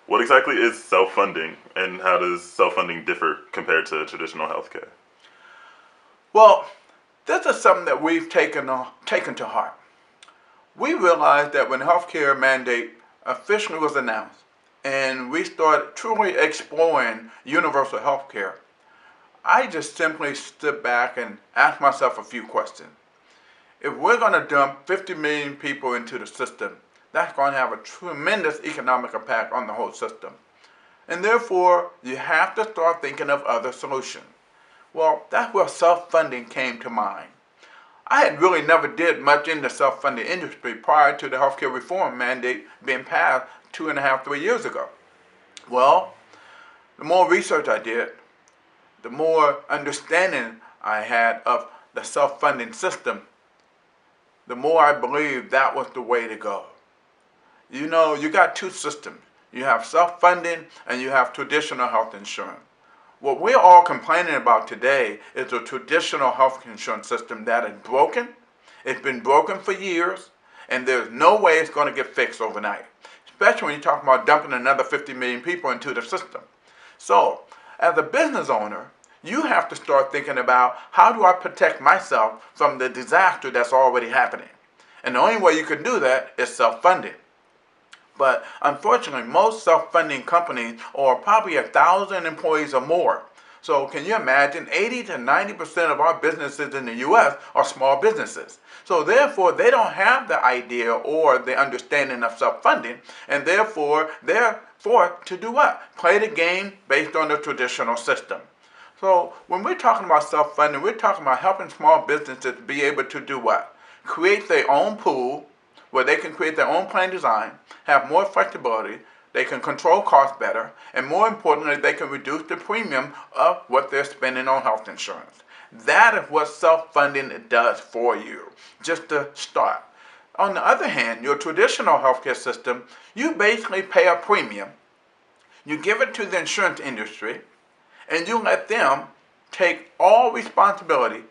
What exactly is self-funding, and how does self-funding differ compared to traditional healthcare? Well, this is something that we've taken to heart. We realized that when the healthcare mandate officially was announced and we started truly exploring universal healthcare, I just simply stood back and asked myself a few questions. If we're going to dump 50 million people into the system, that's going to have a tremendous economic impact on the whole system. And therefore, you have to start thinking of other solutions. Well, that's where self-funding came to mind. I had really never did much in the self-funding industry prior to the healthcare reform mandate being passed 2.5, 3 years ago. Well, the more research I did, the more understanding I had of the self-funding system, the more I believed that was the way to go. You know, you got two systems. You have self-funding and you have traditional health insurance. What we're all complaining about today is a traditional health insurance system that is broken. It's been broken for years, and there's no way it's going to get fixed overnight, especially when you talk about dumping another 50 million people into the system. So, as a business owner, you have to start thinking about how do I protect myself from the disaster that's already happening. And the only way you can do that is self-funding. But unfortunately, most self-funding companies are probably 1,000 employees or more. So can you imagine 80 to 90% of our businesses in the U.S. are small businesses. So therefore, they don't have the idea or the understanding of self-funding, and therefore, they're forced to do what? Play the game based on the traditional system. So when we're talking about self-funding, we're talking about helping small businesses be able to do what? Create their own pool where they can create their own plan design, have more flexibility, they can control costs better, and more importantly, they can reduce the premium of what they're spending on health insurance. That is what self-funding does for you, just to start. On the other hand, your traditional healthcare system, you basically pay a premium, you give it to the insurance industry, and you let them take all responsibility